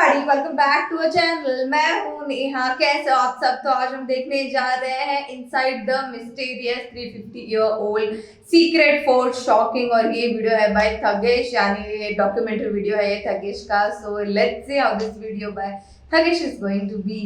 everybody, welcome back to our channel. मैं हूँ नेहा। कैसे हो आप सब? तो आज हम देखने जा रहे हैं inside the mysterious 350-year-old secret fort shocking. और ये वीडियो है बाय थगेश, यानी ये डॉक्यूमेंट्री वीडियो है ये थगेश का। So let's see how this video by Thagesh is going to be.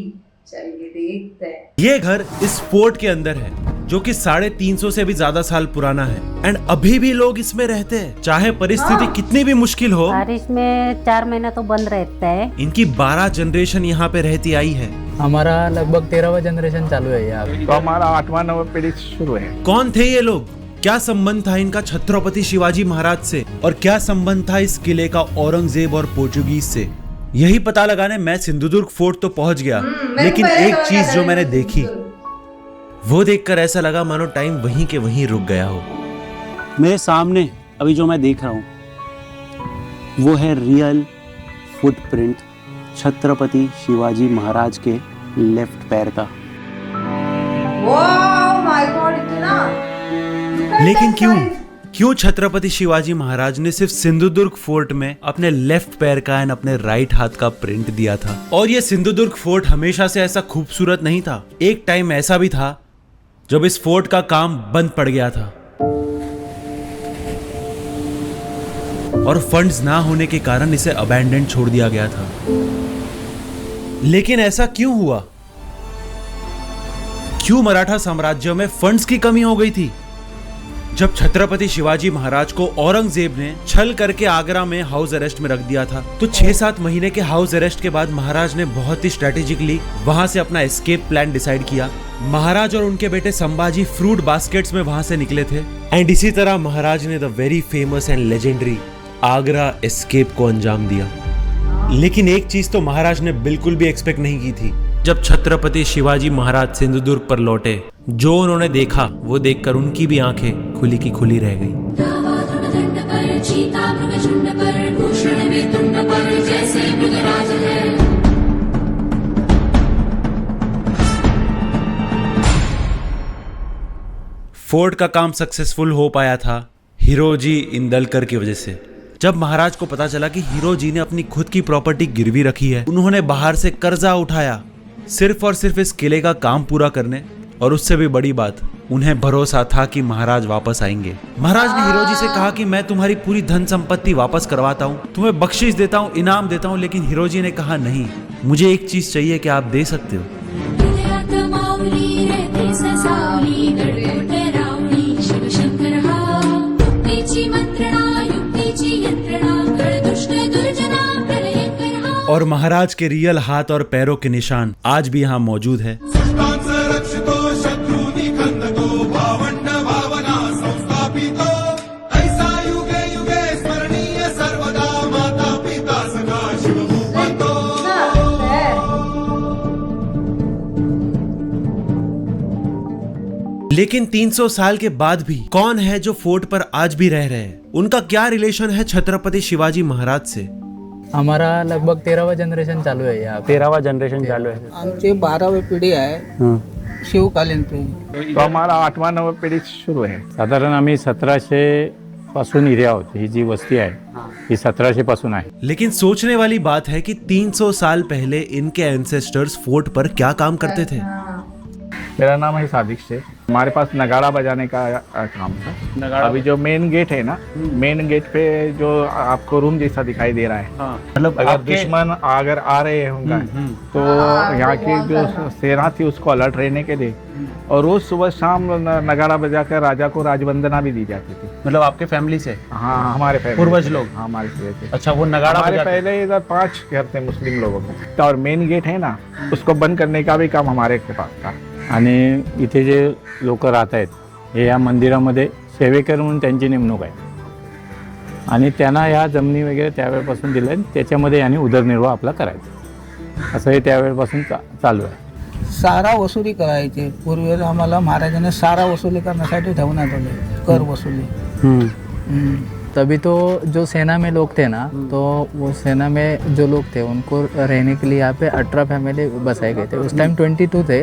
चलिए देखते हैं। ये घर इस फोर्ट के अंदर है जो कि 350 से भी ज्यादा साल पुराना है एंड अभी भी लोग इसमें रहते हैं, चाहे परिस्थिति कितनी भी मुश्किल हो। बारिश में 4 महीना तो बंद रहता है। इनकी 12 जनरेशन यहाँ पे रहती आई है। हमारा लगभग 13वां जनरेशन चालू है यहाँ पे। तो हमारा 8वां पीढ़ी शुरू है। कौन थे ये लोग? क्या संबंध था इनका छत्रपति शिवाजी महाराज से और क्या संबंध था इस किले का औरंगजेब और पोर्चुगीज से? यही पता लगाने मैं सिंधुदुर्ग फोर्ट तो पहुंच गया, लेकिन एक चीज जो मैंने देखी वो देखकर ऐसा लगा मानो टाइम वहीं के वहीं रुक गया हो। मेरे सामने अभी जो मैं देख रहा हूँ वो है रियल फुटप्रिंट छत्रपति शिवाजी महाराज के लेफ्ट पैर का। वाओ माय गॉड, इतना! लेकिन क्यों छत्रपति शिवाजी महाराज ने सिर्फ सिंधुदुर्ग फोर्ट में अपने लेफ्ट पैर का एंड अपने राइट हाथ का प्रिंट दिया था? और ये सिंधुदुर्ग फोर्ट हमेशा से ऐसा खूबसूरत नहीं था। एक टाइम ऐसा भी था जब इस फोर्ट का काम बंद पड़ गया था और फंड्स ना होने के कारण इसे अबैंडन छोड़ दिया गया था। लेकिन ऐसा क्यों हुआ? क्यों मराठा साम्राज्य में फंड्स की कमी हो गई थी? जब छत्रपति शिवाजी महाराज को औरंगजेब ने छल करके आगरा में हाउस अरेस्ट में रख दिया था, तो 6-7 महीने के हाउस अरेस्ट के बाद महाराज ने बहुत ही स्ट्रेटेजिकली वहां से अपना एस्केप प्लान डिसाइड किया। महाराज और उनके बेटे संभाजी फ्रूट बास्केट्स में वहां से निकले थे एंड इसी तरह महाराज ने the very famous and legendary Agra escape को अंजाम दिया। लेकिन एक चीज तो महाराज ने बिल्कुल भी एक्सपेक्ट नहीं की थी। जब छत्रपति शिवाजी महाराज सिंधुदुर्ग पर लौटे, जो उन्होंने देखा वो देखकर उनकी भी आंखें खुली की खुली रह गई। फोर्ट का काम सक्सेसफुल हो पाया था हिरोजी इंदलकर की वजह से। जब महाराज को पता चला कि हिरोजी ने अपनी खुद की प्रॉपर्टी गिरवी रखी है, उन्होंने बाहर से कर्जा उठाया सिर्फ और सिर्फ इस किले का काम पूरा करने। और उससे भी बड़ी बात, उन्हें भरोसा था कि महाराज वापस आएंगे। महाराज ने हिरोजी से कहा कि मैं तुम्हारी पूरी धन संपत्ति वापस करवाता हूँ, तुम्हें बख्शिश देता हूँ, इनाम देता हूँ। लेकिन हिरोजी ने कहा नहीं, मुझे एक चीज चाहिए कि आप दे सकते हो। और महाराज के रियल हाथ और पैरों के निशान आज भी यहाँ मौजूद है। लेकिन 300 साल के बाद भी कौन है जो फोर्ट पर आज भी रह रहे हैं? उनका क्या रिलेशन है छत्रपति शिवाजी महाराज से? हमारा लगभग 13वां जनरेशन चालू है यहाँ पे। 13वां जनरेशन चालू है। आमची 12वी पिढी आहे शिवकालीन पिढी। तो हमारा 8वां पीढ़ी शुरू है। साधारण आम्ही 1700 पासून इथे आहोत। ही जी वस्ती आहे ही 1700 पासून आहे। लेकिन सोचने वाली बात है कि 300 साल पहले इनके एंसेस्टर्स फोर्ट पर क्या काम करते थे? मेरा नाम है सादिक शेख। हमारे पास नगाड़ा बजाने का काम था। अभी जो मेन गेट है ना, मेन गेट पे जो आपको रूम जैसा दिखाई दे रहा है, मतलब अगर दुश्मन अगर आ रहे होंगे तो यहाँ की जो सेना थी उसको अलर्ट रहने के लिए और रोज सुबह शाम नगाड़ा बजाकर राजा को राजवंदना भी दी जाती थी। मतलब आपके फैमिली से? हाँ, हमारे पूर्वज लोग? हाँ, हमारे से। अच्छा, वो नगाड़ा हमारे पहले इधर 5 घर थे मुस्लिम लोगों के, और मेन गेट है ना उसको बंद करने का भी काम हमारे के पास था। आणि इथे जे लोक राहत आहेत हे या मंदिरामध्ये सेवेकर म्हणून त्यांची नेमणूक आहे आणि त्यांना ह्या जमिनी वगैरे त्यावेळेपासून दिल्या आणि त्याच्यामध्ये यांनी उदरनिर्वाह आपला करायचा, असं हे त्यावेळेपासून चालू आहे। सारा वसुली करायचे पूर्वी आम्हाला महाराजांनी सारा वसुली करण्यासाठी ठेवण्यात आले, कर वसुली। तभी तो जो सेना में लोग थे ना, तो वो सेना में जो लोग थे उनको रहने के लिए यहाँ पे 18 फैमिली बसाए गए थे। उस टाइम 22 थे।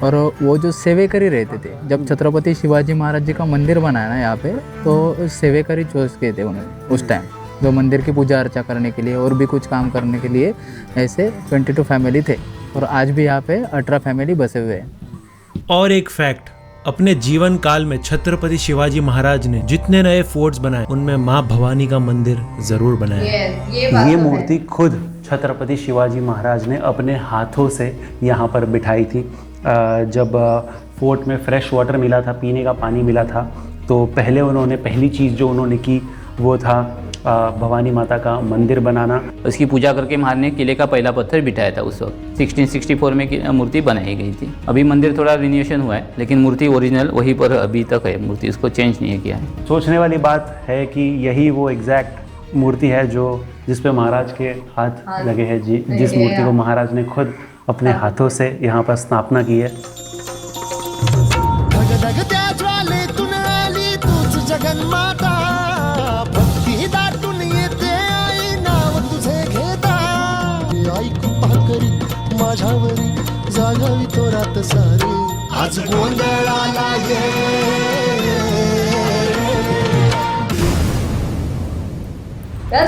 और वो जो सेवेकरी रहते थे, जब छत्रपति शिवाजी महाराज जी का मंदिर बना है ना यहाँ पे, तो सेवेकरी चूज किए थे उन्होंने उस टाइम। जो मंदिर की पूजा अर्चा करने के लिए और भी कुछ काम करने के लिए ऐसे 22 फैमिली थे और आज भी यहाँ पे 18 फैमिली बसे हुए हैं। और एक फैक्ट, अपने जीवन काल में छत्रपति शिवाजी महाराज ने जितने नए फोर्ट्स बनाए उनमें माँ भवानी का मंदिर जरूर बनाया। ये बात ये तो है। मूर्ति खुद छत्रपति शिवाजी महाराज ने अपने हाथों से यहाँ पर बिठाई थी। जब फोर्ट में फ्रेश वाटर मिला था, पीने का पानी मिला था, तो पहली चीज़ जो उन्होंने की वो था भवानी माता का मंदिर बनाना। उसकी पूजा करके महाराज ने किले का पहला पत्थर बिठाया था। उस वक्त 1664 में मूर्ति बनाई गई थी। अभी मंदिर थोड़ा रिन्यूएशन हुआ है, लेकिन मूर्ति ओरिजिनल वहीं पर अभी तक है। मूर्ति उसको चेंज नहीं किया है। सोचने वाली बात है कि यही वो एग्जैक्ट मूर्ति है जो जिस पे महाराज के हाथ लगे हैं, जिस मूर्ति को महाराज ने खुद अपने हाथों से यहाँ पर स्थापना की है। धगधगत्या ज्वालेतून आली तूच जगन्माता, भक्ती दाटून येते आई नाव तुझे घेता। ऐकू पाकरी माझ्यावरी जागावी तो रात सारी, आज गोंधळाला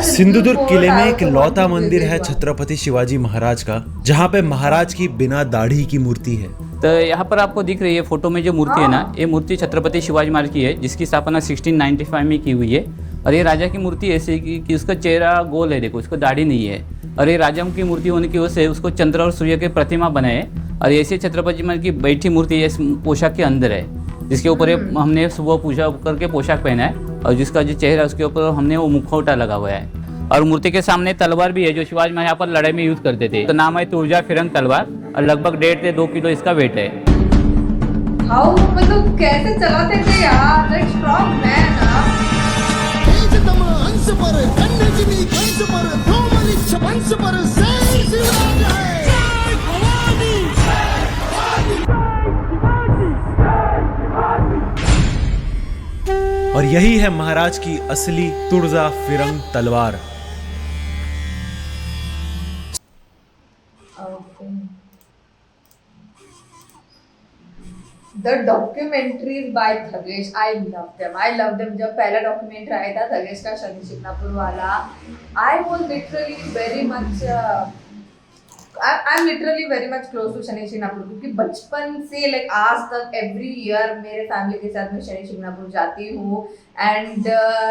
सिंधुदुर्ग किले में एक लौता मंदिर है छत्रपति शिवाजी महाराज का, जहाँ पे महाराज की बिना दाढ़ी की मूर्ति है। तो यहाँ पर आपको दिख रही है फोटो में जो मूर्ति है ना, ये मूर्ति छत्रपति शिवाजी महाराज की है, जिसकी स्थापना 1695 में की हुई है। और ये राजा की मूर्ति ऐसे कि उसका चेहरा गोल है, देखो उसको दाढ़ी नहीं है। और ये राजा की मूर्ति होने की वजह से उसको चंद्र और सूर्य के प्रतिमा बनाए। और ऐसे छत्रपति महाराज की बैठी मूर्ति इस पोशाक के अंदर है, जिसके ऊपर हमने सुबह पूजा करके पोशाक पहना है। और जिसका जो चेहरा है उसके ऊपर हमने वो मुखौटा लगा हुआ है। और मूर्ति के सामने तलवार भी है, जो शिवाजी महाराज यहाँ पर लड़ाई में यूज करते थे। तो नाम है तुरजा फिरंग तलवार, और लगभग 1.5 से 2 किलो इसका वेट है। हाउ मतलब कैसे चलाते थे यार, लाइक स्ट्रॉन्ग मैन। तेज दम हंस पर कन्नजनी कंस पर धूमलिच्छ वंश पर जय शिवराज है। जय भवानी, जय और यही है महाराज की असली तुरजा फिरंग तलवार। The documentaries by Thagesh, I love them. जब पहला डॉक्यूमेंट्री आया था थगेश का शनि शिंगणापुर वाला, I was literally very much I'm literally very much close to Shani Shingnapur, क्योंकि बचपन से लाइक आज तक एवरी ईयर मेरे फैमिली के साथ मैं शनि शिंगणापुर जाती हूँ। And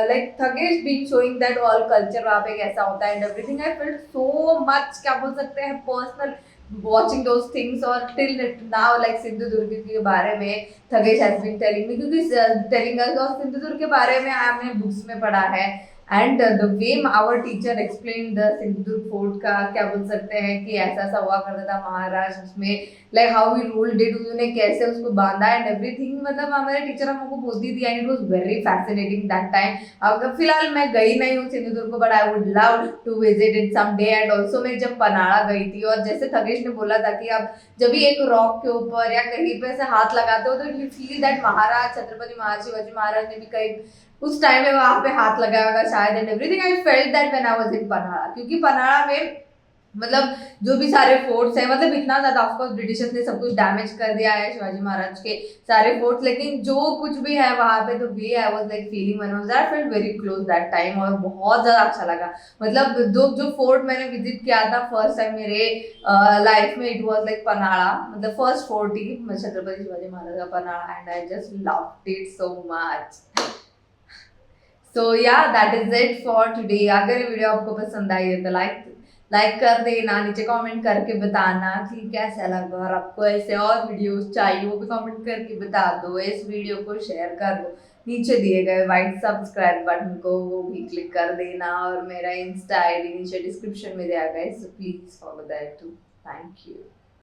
like Thagesh been showing that all culture वहाँ पे कैसा होता है and everything, I felt so much, क्या बोल सकते हैं, पर्सनल watching those things। और till now like सिंधुदुर्ग के बारे में Thagesh has been telling me, क्योंकि telling us और सिंधुदुर्ग के बारे में हमने बुक्स में पढ़ा है। And the way our teacher explain the Sindhudurg fort का, क्या बोल सकते हैं कि ऐसा ऐसा हुआ करता था महाराज उसमें, like how he ruled it, उन्होंने कैसे उसको बांधा एंड एवरीथिंग। मतलब हमारे टीचर हमको बोलती थी and it was very fascinating that time. अब फिलहाल मैं गई नहीं हूँ सिंधुदुर्ग को, but I would love to visit it some day. And also मैं जब पनाड़ा गई थी, और जैसे थगेश ने बोला था कि आप जब भी एक रॉक के ऊपर या कहीं पे से हाथ लगाते हो तो यू फील दैट महाराज छत्रपति महाराज शिवाजी महाराज ने भी कहीं उस टाइम में वहां पे हाथ लगाया होगा शायद। And everything I felt that when I was in Panhala, क्योंकि पनाड़ा में मतलब जो भी सारे फोर्ट्स हैं, मतलब इतना ज्यादा ऑफकोर्स ब्रिटिशर्स ने सब कुछ डैमेज कर दिया है शिवाजी महाराज के सारे फोर्ट्स, लेकिन जो कुछ भी है वहां पे, तो way I was like feeling when I was I felt very close that time, और बहुत ज्यादा अच्छा लगा। मतलब जो फोर्ट मैंने विजिट किया था फर्स्ट टाइम मेरे लाइफ में, इट वाज लाइक पनाड़ा, मतलब फर्स्ट फोर्ट ही छत्रपति शिवाजी महाराज का Panhala, and I just loved it so much. So yeah, that is it for today। अगर ये वीडियो आपको पसंद आई है तो लाइक कर देना, नीचे कमेंट करके बताना कि कैसा लगा, और आपको ऐसे और वीडियोस चाहिए वो भी कमेंट करके बता दो। इस वीडियो को शेयर कर दो, नीचे दिए गए व्हाइट सब्सक्राइब बटन को वो भी क्लिक कर देना, और मेरा इंस्टा आईडी नीचे डिस्क्रिप्शन में दिया गया है, so please follow that too. Thank you.